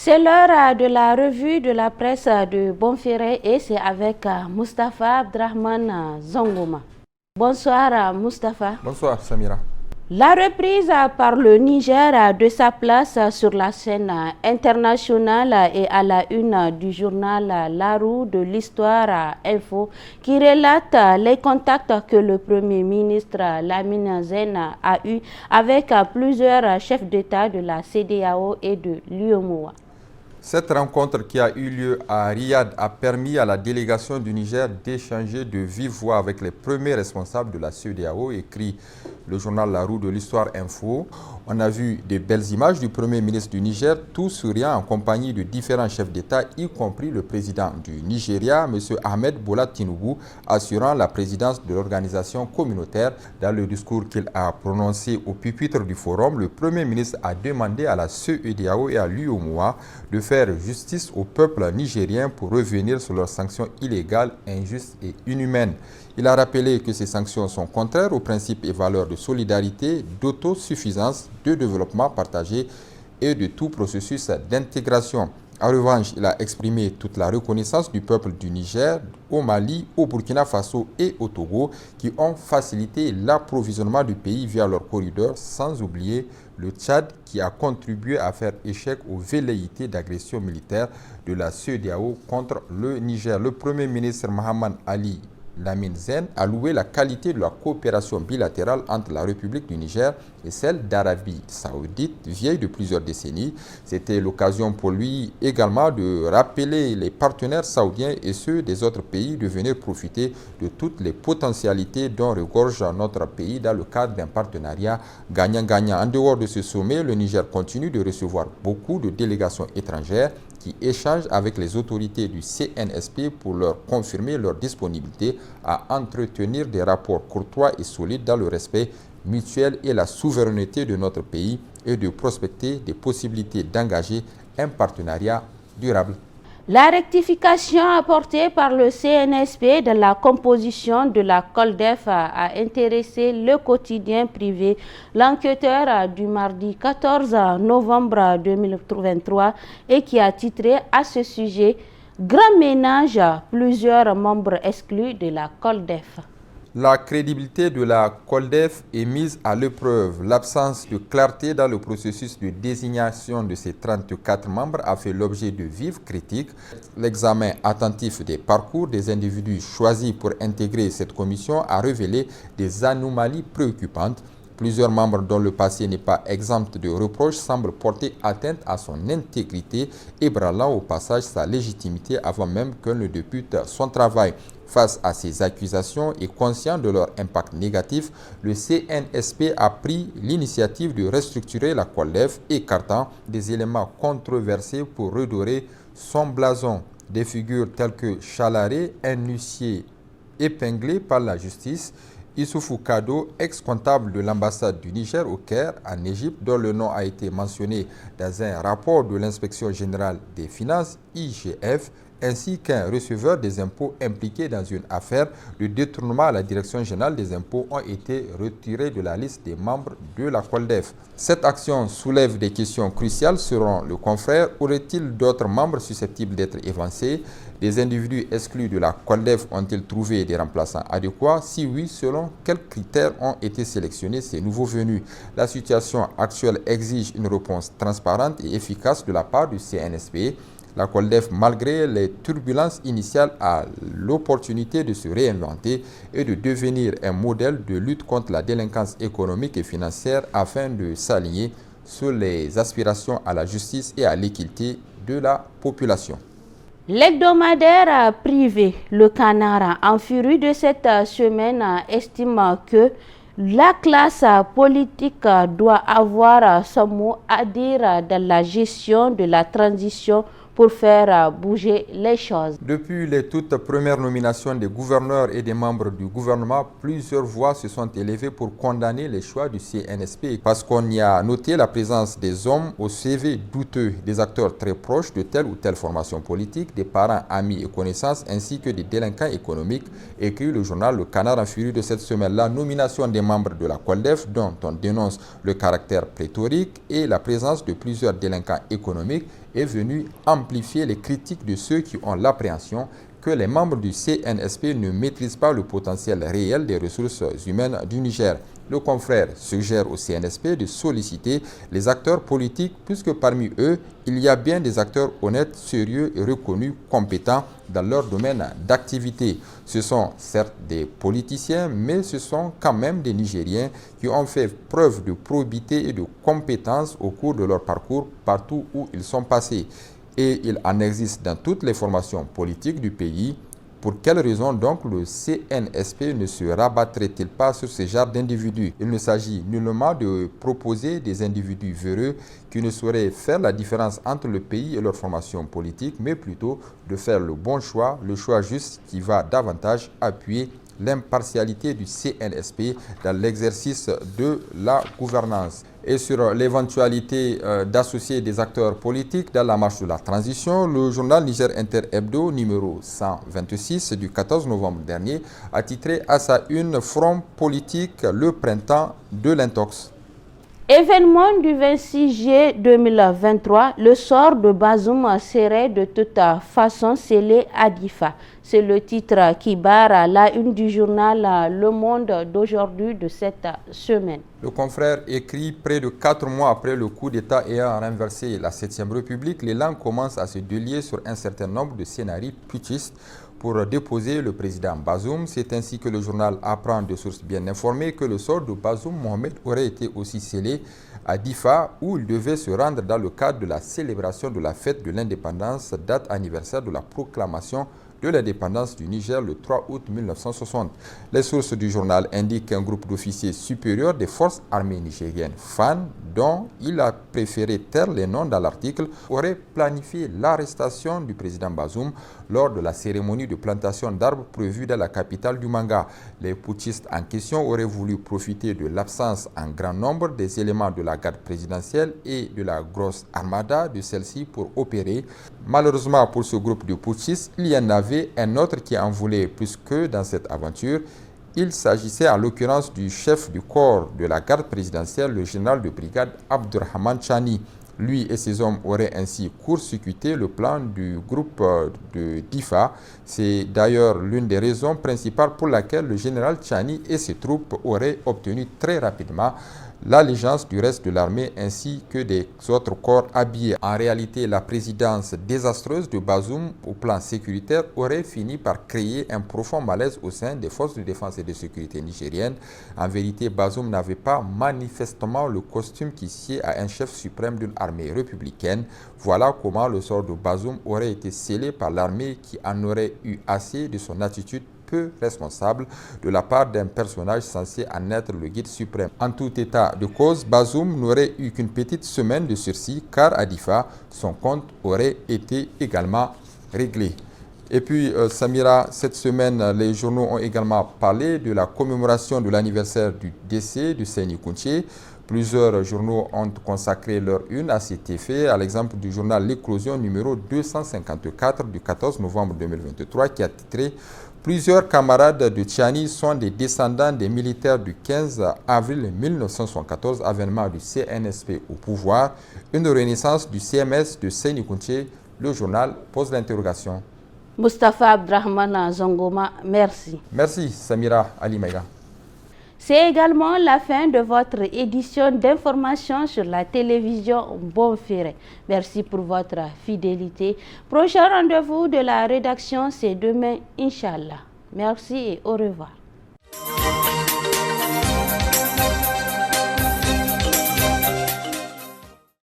C'est l'heure de la revue de la presse de Bonferré et c'est avec Moustapha Abdrahman Zongoma. Bonsoir Moustapha. Bonsoir Samira. La reprise par le Niger de sa place sur la scène internationale et à la une du journal La Roue de l'Histoire Info qui relate les contacts que le Premier ministre Lamine Zen a eus avec plusieurs chefs d'État de la CEDEAO et de l'UEMOA. Cette rencontre qui a eu lieu à Riyad a permis à la délégation du Niger d'échanger de vive voix avec les premiers responsables de la CEDEAO, écrit le journal La Roue de l'Histoire Info. On a vu de belles images du Premier ministre du Niger, tout souriant en compagnie de différents chefs d'État, y compris le président du Nigeria, M. Ahmed Bola Tinubu, assurant la présidence de l'organisation communautaire. Dans le discours qu'il a prononcé au pupitre du forum, le Premier ministre a demandé à la CEDEAO et à l'UEMOA de faire justice au peuple nigérien pour revenir sur leurs sanctions illégales, injustes et inhumaines. Il a rappelé que ces sanctions sont contraires aux principes et valeurs de solidarité, d'autosuffisance, de développement partagé et de tout processus d'intégration. En revanche, il a exprimé toute la reconnaissance du peuple du Niger, au Mali, au Burkina Faso et au Togo, qui ont facilité l'approvisionnement du pays via leurs corridors, sans oublier le Tchad qui a contribué à faire échec aux velléités d'agression militaire de la CEDEAO contre le Niger. Le Premier ministre Mohamed Ali Lamine Zen a loué la qualité de la coopération bilatérale entre la République du Niger et celle d'Arabie Saoudite, vieille de plusieurs décennies. C'était l'occasion pour lui également de rappeler les partenaires saoudiens et ceux des autres pays de venir profiter de toutes les potentialités dont regorge notre pays dans le cadre d'un partenariat gagnant-gagnant. En dehors de ce sommet, le Niger continue de recevoir beaucoup de délégations étrangères qui échangent avec les autorités du CNSP pour leur confirmer leur disponibilité à entretenir des rapports courtois et solides dans le respect mutuel et la souveraineté de notre pays et de prospecter des possibilités d'engager un partenariat durable. La rectification apportée par le CNSP de la composition de la COLDEF a intéressé le quotidien privé. L'enquêteur du mardi 14 novembre 2023 et qui a titré à ce sujet « Grand ménage, plusieurs membres exclus de la COLDEF ». La crédibilité de la COLDEF est mise à l'épreuve. L'absence de clarté dans le processus de désignation de ses 34 membres a fait l'objet de vives critiques. L'examen attentif des parcours des individus choisis pour intégrer cette commission a révélé des anomalies préoccupantes. Plusieurs membres dont le passé n'est pas exempt de reproches semblent porter atteinte à son intégrité, ébranlant au passage sa légitimité avant même qu'elle ne débute son travail. Face à ces accusations et conscient de leur impact négatif, le CNSP a pris l'initiative de restructurer la COLDEF, écartant des éléments controversés pour redorer son blason. Des figures telles que Chalaré, un huissier épinglé par la justice, Issoufou Kado, ex-comptable de l'ambassade du Niger au Caire, en Égypte, dont le nom a été mentionné dans un rapport de l'Inspection générale des finances, IGF, ainsi qu'un receveur des impôts impliqué dans une affaire de détournement à la Direction générale des impôts ont été retirés de la liste des membres de la COLDEF. Cette action soulève des questions cruciales. Selon le confrère, aurait-il d'autres membres susceptibles d'être évincés? Des individus exclus de la COLDEF ont-ils trouvé des remplaçants adéquats? Si oui, selon quels critères ont été sélectionnés ces nouveaux venus? La situation actuelle exige une réponse transparente et efficace de la part du CNSP. La COLDEF, malgré les turbulences initiales, a l'opportunité de se réinventer et de devenir un modèle de lutte contre la délinquance économique et financière afin de s'aligner sur les aspirations à la justice et à l'équité de la population. L'hebdomadaire privé Le Canard, en furie de cette semaine, estime que la classe politique doit avoir son mot à dire dans la gestion de la transition pour faire bouger les choses. Depuis les toutes premières nominations des gouverneurs et des membres du gouvernement, plusieurs voix se sont élevées pour condamner les choix du CNSP parce qu'on y a noté la présence des hommes au CV douteux, des acteurs très proches de telle ou telle formation politique, des parents, amis et connaissances, ainsi que des délinquants économiques, écrit le journal Le Canard en furie de cette semaine. La nomination des membres de la COLDEF, dont on dénonce le caractère pléthorique et la présence de plusieurs délinquants économiques, est venu amplifier les critiques de ceux qui ont l'appréhension que les membres du CNSP ne maîtrisent pas le potentiel réel des ressources humaines du Niger. Le confrère suggère au CNSP de solliciter les acteurs politiques puisque parmi eux, il y a bien des acteurs honnêtes, sérieux et reconnus, compétents dans leur domaine d'activité. Ce sont certes des politiciens, mais ce sont quand même des Nigériens qui ont fait preuve de probité et de compétence au cours de leur parcours partout où ils sont passés. Et il en existe dans toutes les formations politiques du pays. Pour quelle raison donc le CNSP ne se rabattrait-il pas sur ce genre d'individus? Il ne s'agit nullement de proposer des individus véreux qui ne sauraient faire la différence entre le pays et leur formation politique, mais plutôt de faire le bon choix, le choix juste qui va davantage appuyer l'impartialité du CNSP dans l'exercice de la gouvernance. Et sur l'éventualité d'associer des acteurs politiques dans la marche de la transition, le journal Niger Inter Hebdo numéro 126 du 14 novembre dernier a titré à sa une « Front politique, le printemps de l'intox ». Événement du 26 juillet 2023, le sort de Bazoum serait de toute façon scellé à Difa. C'est le titre qui barre la une du journal Le Monde d'aujourd'hui de cette semaine. Le confrère écrit près de 4 mois après le coup d'État ayant renversé la 7e République, l'élan commence à se délier sur un certain nombre de scénarios putschistes pour déposer le président Bazoum. C'est ainsi que le journal apprend de sources bien informées que le sort de Bazoum Mohamed aurait été aussi scellé à Difa, où il devait se rendre dans le cadre de la célébration de la fête de l'indépendance, date anniversaire de la proclamation de l'indépendance du Niger le 3 août 1960. Les sources du journal indiquent qu'un groupe d'officiers supérieurs des forces armées nigériennes, FAN, dont il a préféré taire les noms dans l'article, aurait planifié l'arrestation du président Bazoum lors de la cérémonie de plantation d'arbres prévue dans la capitale du Manga. Les putschistes en question auraient voulu profiter de l'absence en grand nombre des éléments de la garde présidentielle et de la grosse armada de celle-ci pour opérer. Malheureusement pour ce groupe de putschistes, il y en avait un autre qui en voulait plus que dans cette aventure. Il s'agissait en l'occurrence du chef du corps de la garde présidentielle, le général de brigade Abdurrahman Chani. Lui et ses hommes auraient ainsi court-circuité le plan du groupe de Difa. C'est d'ailleurs l'une des raisons principales pour laquelle le général Chani et ses troupes auraient obtenu très rapidement l'allégeance du reste de l'armée ainsi que des autres corps habillés. En réalité, la présidence désastreuse de Bazoum au plan sécuritaire aurait fini par créer un profond malaise au sein des forces de défense et de sécurité nigériennes. En vérité, Bazoum n'avait pas manifestement le costume qui sied à un chef suprême d'une armée républicaine. Voilà comment le sort de Bazoum aurait été scellé par l'armée qui en aurait eu assez de son attitude peu responsable de la part d'un personnage censé en être le guide suprême. En tout état de cause, Bazoum n'aurait eu qu'une petite semaine de sursis car à Difa, son compte aurait été également réglé. Et puis, Samira, cette semaine, les journaux ont également parlé de la commémoration de l'anniversaire du décès de Seyni Kounché. Plusieurs journaux ont consacré leur une à cet effet, à l'exemple du journal L'Éclosion numéro 254 du 14 novembre 2023 qui a titré « Plusieurs camarades de Tchani sont des descendants des militaires du 15 avril 1974, avènement du CNSP au pouvoir, une renaissance du CMS de Seyni Kounché ». Le journal pose l'interrogation. Moustapha Abdrahman Zongoma, merci. Merci Samira Ali Maïga. C'est également la fin de votre édition d'information sur la télévision Bonferré. Merci pour votre fidélité. Prochain rendez-vous de la rédaction, c'est demain, Inch'Allah. Merci et au revoir.